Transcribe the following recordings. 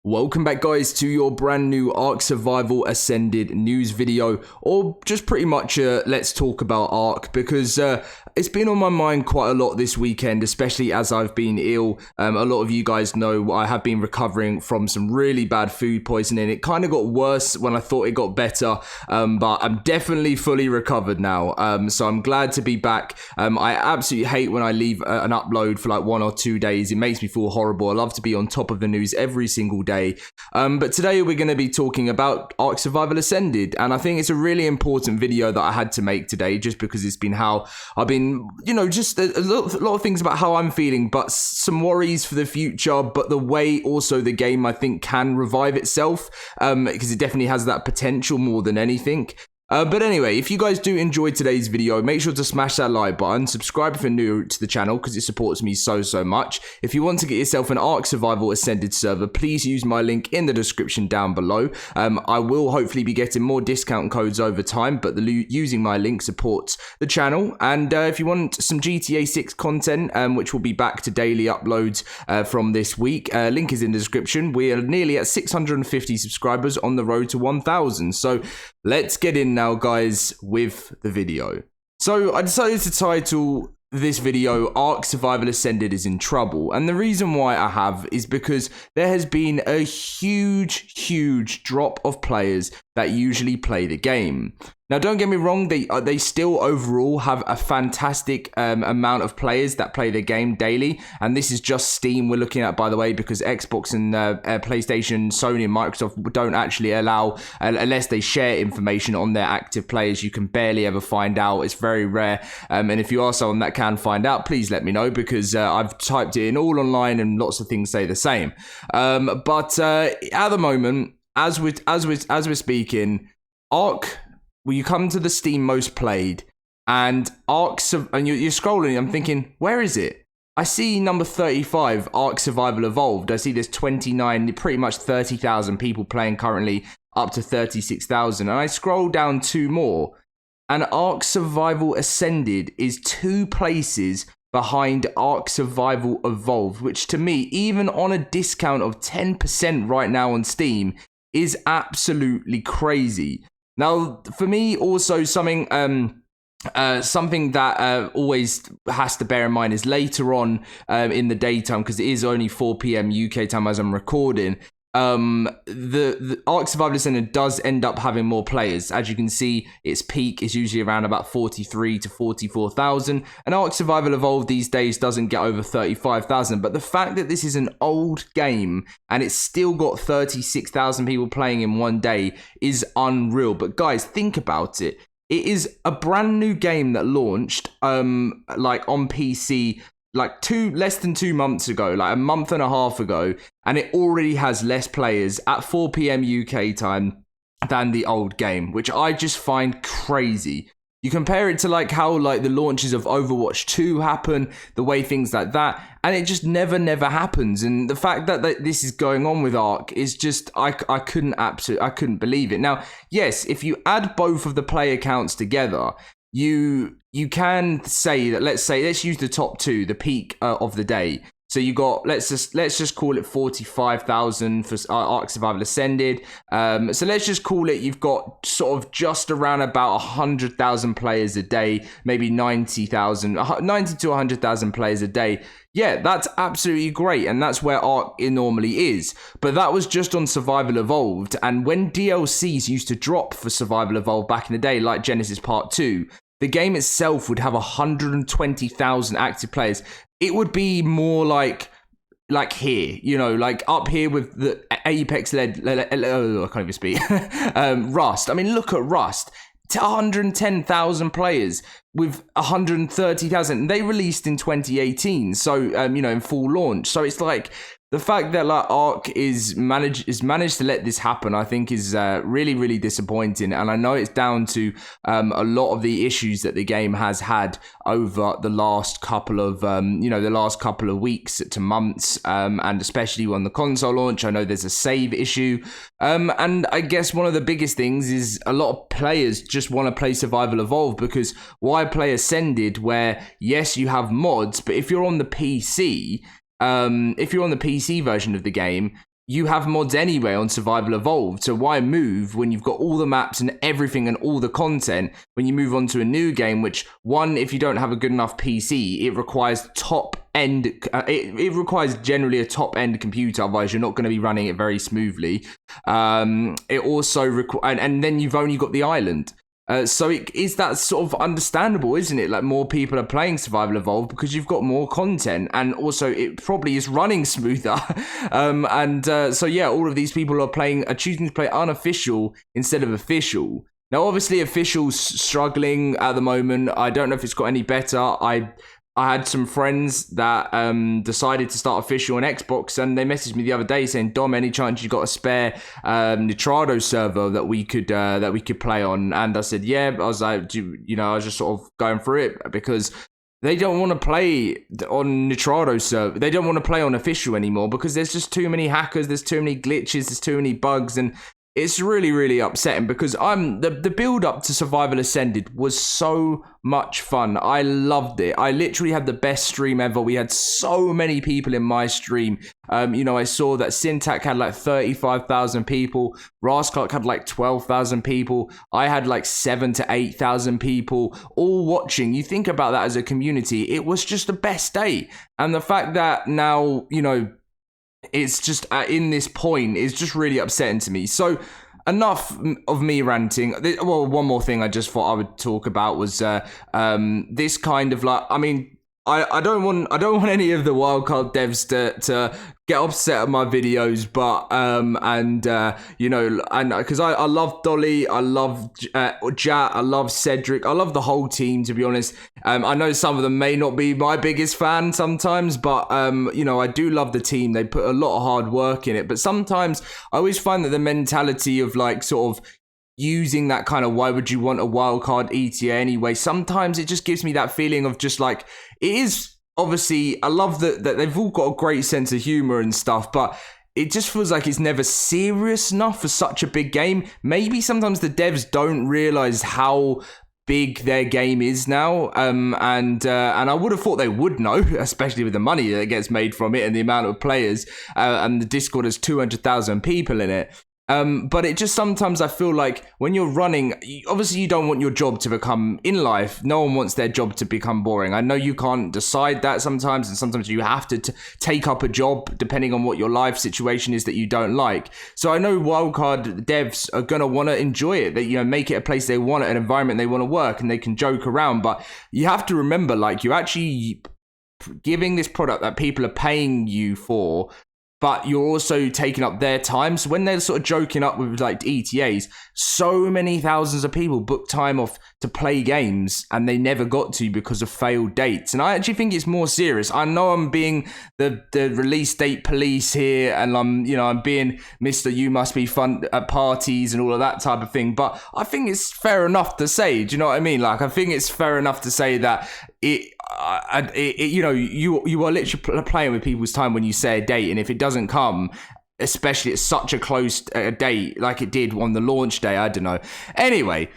Welcome back, guys, to your brand new ARK Survival Ascended news video, or just pretty much let's talk about ARK, because it's been on my mind quite a lot this weekend, especially as I've been ill. A lot of you guys know I have been recovering from some really bad food poisoning. It kind of got worse when I thought it got better, but I'm definitely fully recovered now, so I'm glad to be back. I absolutely hate when I leave an upload for like 1 or 2 days. It makes me feel horrible. I love to be on top of the news every single day. But today we're going to be talking about ARK Survival Ascended, and I think it's a really important video that I had to make today, just because it's been how I've been, you know, just a lot of things about how I'm feeling, but some worries for the future, but the way also the game I think can revive itself, because it definitely has that potential more than anything. But anyway, if you guys do enjoy today's video, make sure to smash that like button, subscribe if you're new to the channel because it supports me so much. If you want to get yourself an ARK Survival Ascended server, please use my link in the description down below. I will hopefully be getting more discount codes over time, but using my link supports the channel. And if you want some GTA 6 content, which will be back to daily uploads from this week, link is in the description. We are nearly at 650 subscribers, on the road to 1,000. So let's get in now, guys, with the video. So I decided to title this video ARK Survival Ascended is in trouble, and the reason why I have is because there has been a huge drop of players that usually play the game. Now, don't get me wrong, they still overall have a fantastic amount of players that play the game daily, and this is just Steam we're looking at, by the way, because Xbox and PlayStation, Sony and Microsoft don't actually allow, unless they share information on their active players, you can barely ever find out. It's very rare, and if you are someone that can find out, please let me know, because I've typed it in all online and lots of things say the same. But at the moment, as we're speaking, ARK, well, you come to the Steam most played, and ARK, and you're scrolling, I'm thinking, where is it? I see number 35, ARK Survival Evolved. I see there's 29, pretty much 30,000 people playing currently, up to 36,000. And I scroll down 2 more, and ARK Survival Ascended is 2 places behind ARK Survival Evolved, which to me, even on a discount of 10% right now on Steam, is absolutely crazy. Now, for me, also something that always has to bear in mind is later on in the daytime, because it is only 4 p.m. UK time as I'm recording. The ARK Survival Ascended does end up having more players. As you can see, its peak is usually around about 43 to 44,000, and ARK Survival Evolved these days doesn't get over 35,000. But the fact that this is an old game and it's still got 36,000 people playing in one day is unreal. But guys, think about it. It is a brand new game that launched like on PC like less than 2 months ago, like a month and a half ago, and it already has less players at 4 p.m. UK time than the old game, which I just find crazy. You compare it to like how like the launches of Overwatch 2 happen, the way things like that, and it just never happens. And the fact that this is going on with ARK is just, I couldn't believe it. Now, yes, if you add both of the player counts together, you can say that, let's use the top 2, the peak of the day. So you got, let's just call it 45,000 for ARK Survival Ascended. So let's just call it, you've got sort of just around about 100,000 players a day, maybe 90 to 100,000 players a day. Yeah, that's absolutely great, and that's where ARK normally is. But that was just on Survival Evolved, and when DLCs used to drop for Survival Evolved back in the day, like Genesis Part 2, the game itself would have 120,000 active players. It would be more like here, you know, like up here with the Apex led, I can't even speak, Rust. I mean, look at Rust. 110,000 players with 130,000. They released in 2018, so you know, in full launch. So it's like the fact that like ARK is managed to let this happen, I think is really disappointing. And I know it's down to a lot of the issues that the game has had over the last couple of weeks to months, and especially on the console launch. I know there's a save issue, and I guess one of the biggest things is a lot of players just want to play Survival Evolved, because why play Ascended, where yes, you have mods, but if you're on the PC version of the game, you have mods anyway on Survival Evolved, so why move when you've got all the maps and everything and all the content when you move on to a new game, which, one, if you don't have a good enough PC, it requires top-end, it requires generally a top-end computer, otherwise you're not going to be running it very smoothly. It also and then you've only got the island. So is that sort of understandable, isn't it? Like, more people are playing Survival Evolved because you've got more content, and also it probably is running smoother. So yeah, all of these people are choosing to play unofficial instead of official. Now, obviously, official's struggling at the moment. I don't know if it's got any better. I had some friends that decided to start official on Xbox, and they messaged me the other day saying, "Dom, any chance you got a spare Nitrado server that we could play on?" And I said, "Yeah." I was like, I was just sort of going through it because they don't want to play on Nitrado server. They don't want to play on official anymore because there's just too many hackers, there's too many glitches, there's too many bugs, and it's really, really upsetting because the build up to Survival Ascended was so much fun. I loved it. I literally had the best stream ever. We had so many people in my stream. I saw that Syntac had like 35,000 people. Rasclark had like 12,000 people. I had like 7,000 to 8,000 people all watching. You think about that as a community. It was just the best day. And the fact that now, it's just in this point is just really upsetting to me. So enough of me ranting. Well, one more thing I just thought I would talk about was this kind of like, I don't want any of the wildcard devs to get upset at my videos, but because I love Dolly, I love Jat, I love Cedric, I love the whole team, to be honest. I know some of them may not be my biggest fan sometimes, but I do love the team. They put a lot of hard work in it, but sometimes I always find that the mentality of like sort of using that kind of, why would you want a wildcard ETA anyway? Sometimes it just gives me that feeling of just like, it is obviously, I love that they've all got a great sense of humor and stuff, but it just feels like it's never serious enough for such a big game. Maybe sometimes the devs don't realize how big their game is now, and I would have thought they would know, especially with the money that gets made from it and the amount of players, and the Discord has 200,000 people in it. But it just sometimes I feel like when you're running, obviously you don't want your job to become, in life, no one wants their job to become boring. I know you can't decide that sometimes, and sometimes you have to take up a job depending on what your life situation is that you don't like. So I know wildcard devs are going to want to enjoy it, that, make it a place they want, an environment they want to work, and they can joke around. But you have to remember, like, you're actually giving this product that people are paying you for, but you're also taking up their time. So when they're sort of joking up with like ETAs, so many thousands of people book time off to play games and they never got to because of failed dates. And I actually think it's more serious. I know I'm being the release date police here, and I'm being Mr. You must be fun at parties and all of that type of thing. But I think it's fair enough to say, do you know what I mean? Like, I think it's fair enough to say that you are literally playing with people's time when you say a date, and if it doesn't come, especially at such a close date like it did on the launch day, I don't know. Anyway,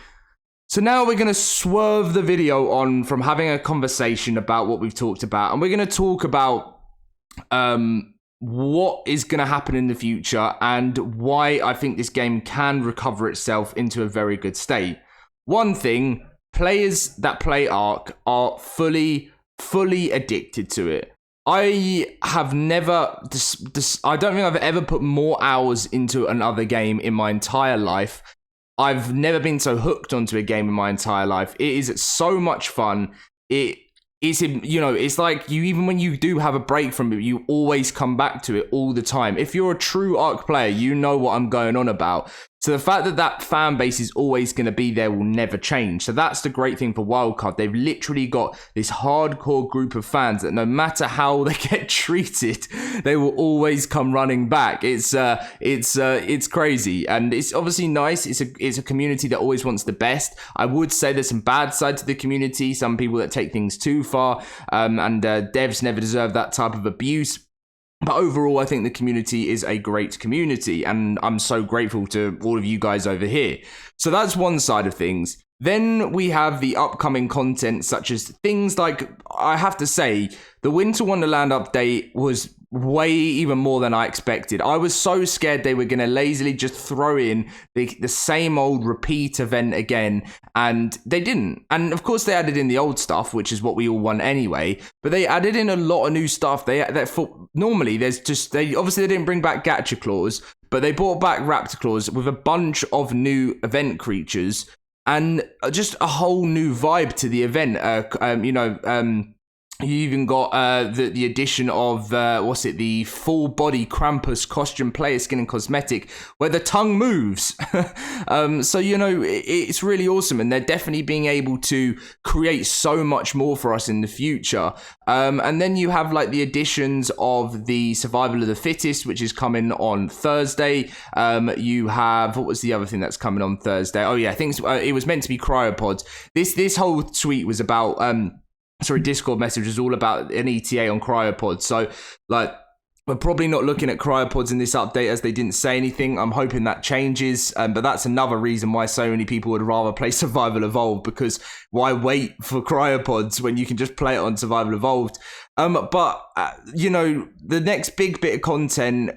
so now we're going to swerve the video on from having a conversation about what we've talked about, and we're going to talk about what is going to happen in the future and why I think this game can recover itself into a very good state. One thing, players that play ARK are fully addicted to it. I have never, I don't think I've ever put more hours into another game in my entire life. I've never been so hooked onto a game in my entire life. It is so much fun. It's like even when you do have a break from it, you always come back to it all the time. If you're a true ARK player, you know what I'm going on about. So the fact that fan base is always going to be there will never change. So that's the great thing for Wildcard. They've literally got this hardcore group of fans that no matter how they get treated, they will always come running back. It's crazy, and it's obviously nice. It's a community that always wants the best. I would say there's some bad side to the community. Some people that take things too far, and devs never deserve that type of abuse. But overall, I think the community is a great community, and I'm so grateful to all of you guys over here. So that's one side of things. Then we have the upcoming content, such as things like, I have to say, the Winter Wonderland update was way even more than I expected. I was so scared they were going to lazily just throw in the same old repeat event again, and they didn't. And of course they added in the old stuff, which is what we all want anyway, but they added in a lot of new stuff. Normally there's just, they didn't bring back gacha claws, but they brought back raptor claws with a bunch of new event creatures and just a whole new vibe to the event. You even got the addition of, the full body Krampus costume player skin and cosmetic where the tongue moves. So, it's really awesome. And they're definitely being able to create so much more for us in the future. And then you have like the additions of the survival of the fittest, which is coming on Thursday. You have, what was the other thing that's coming on Thursday? Oh yeah, I think it was meant to be cryopods. This whole tweet was about, Discord message was all about an ETA on cryopods. So, like, we're probably not looking at cryopods in this update as they didn't say anything. I'm hoping that changes, but that's another reason why so many people would rather play Survival Evolved, because why wait for cryopods when you can just play it on Survival Evolved? But the next big bit of content,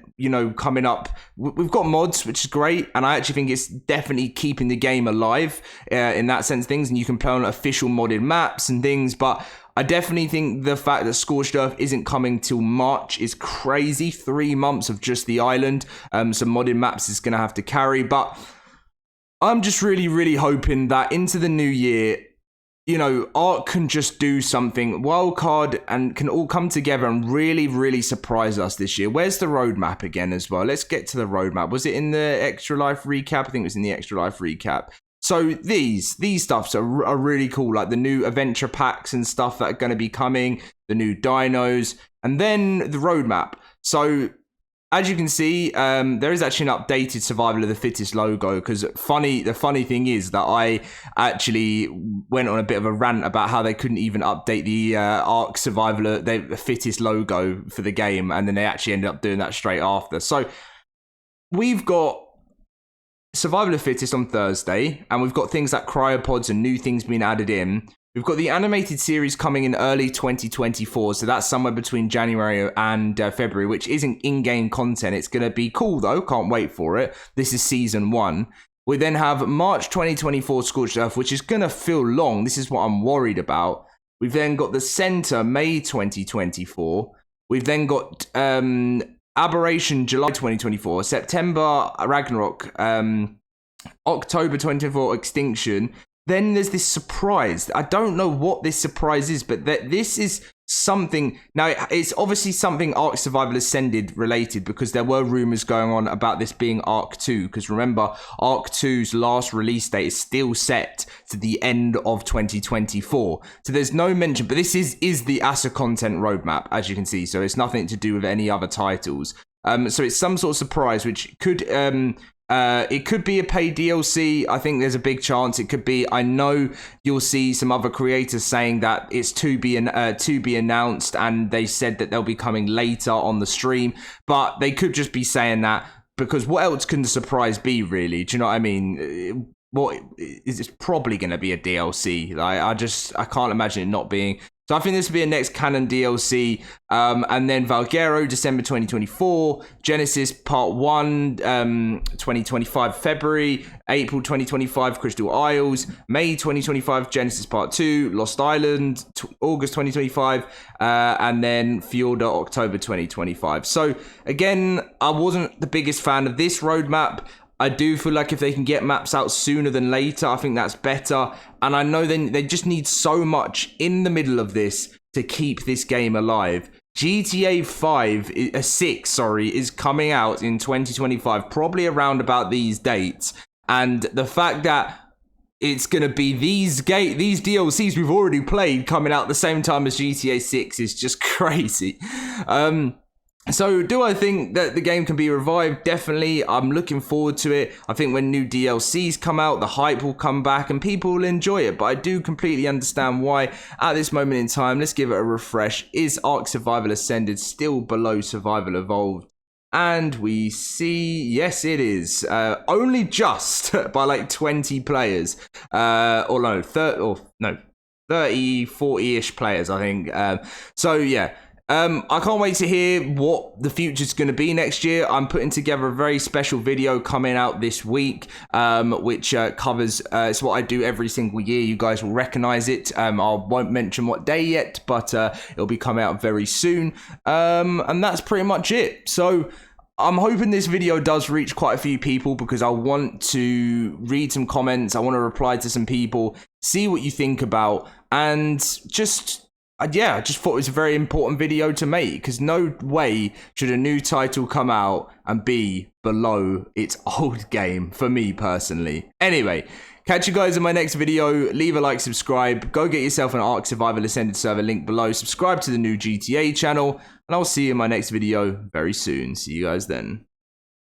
coming up, we've got mods, which is great, and I actually think it's definitely keeping the game alive in that sense of things, and you can play on official modded maps and things, but I definitely think the fact that Scorched Earth isn't coming till March is crazy. 3 months of just the island. Some modded maps is going to have to carry. But I'm just really, really hoping that into the new year, ARK can just do something wildcard and can all come together and really, really surprise us this year. Where's the roadmap again as well? Let's get to the roadmap. Was it in the Extra Life recap? I think it was in the Extra Life recap. So these stuffs are really cool, like the new adventure packs and stuff that are going to be coming, the new dinos, and then the roadmap. So as you can see, there is actually an updated Survival of the Fittest logo, because the funny thing is that I actually went on a bit of a rant about how they couldn't even update the ARK Survival of the Fittest logo for the game, and then they actually ended up doing that straight after. So we've got Survival of the Fittest on Thursday, and we've got things like cryopods and new things being added in. We've got the animated series coming in early 2024, so that's somewhere between January and February, which isn't in-game content. It's going to be cool, though. Can't wait for it. This is Season 1. We then have March 2024 Scorched Earth, which is going to feel long. This is what I'm worried about. We've then got the Center, May 2024. We've then got Aberration, July 2024. September, Ragnarok. October 2024, Extinction. Then there's this surprise. I don't know what this surprise is, but this is something. Now, it's obviously something ARK Survival Ascended related, because there were rumors going on about this being ARK 2. Because remember, ARK 2's last release date is still set to the end of 2024. So there's no mention, but this is the ASA content roadmap, as you can see. So it's nothing to do with any other titles. So it's some sort of surprise, which could it could be a paid DLC. I think there's a big chance it could be. I know you'll see some other creators saying that it's to be announced, and they said that they'll be coming later on the stream, but they could just be saying that because what else can the surprise be, really? Do you know what I mean? What is, it's probably going to be a DLC. Like, I can't imagine it not being. So I think this will be a next canon DLC. And then Valguero, December 2024. Genesis Part 1, 2025, February. April 2025, Crystal Isles. May 2025, Genesis Part 2. Lost Island, August 2025. And then Fjorda, October 2025. So again, I wasn't the biggest fan of this roadmap. I do feel like if they can get maps out sooner than later, I think that's better. And I know they just need so much in the middle of this to keep this game alive. GTA 6 is coming out in 2025, probably around about these dates. And the fact that it's going to be these DLCs we've already played coming out at the same time as GTA 6 is just crazy. So do I think that the game can be revived? Definitely. I'm looking forward to it. I think when new DLCs come out, the hype will come back and people will enjoy it. But I do completely understand why at this moment in time. Let's give it a refresh. Is ARK Survival Ascended still below Survival Evolved? And we see, yes, it is. Only just by like 20 players. 30, 40-ish players, I think. So yeah. I can't wait to hear what the future's going to be next year. I'm putting together a very special video coming out this week, which covers, it's what I do every single year. You guys will recognize it. I won't mention what day yet, but it'll be coming out very soon. And that's pretty much it. So I'm hoping this video does reach quite a few people because I want to read some comments. I want to reply to some people, see what you think about, and just... yeah, I just thought it was a very important video to make because no way should a new title come out and be below its old game for me personally. Anyway, catch you guys in my next video. Leave a like, subscribe, go get yourself an ARK Survival Ascended server link below, subscribe to the new GTA channel, and I'll see you in my next video very soon. See you guys then.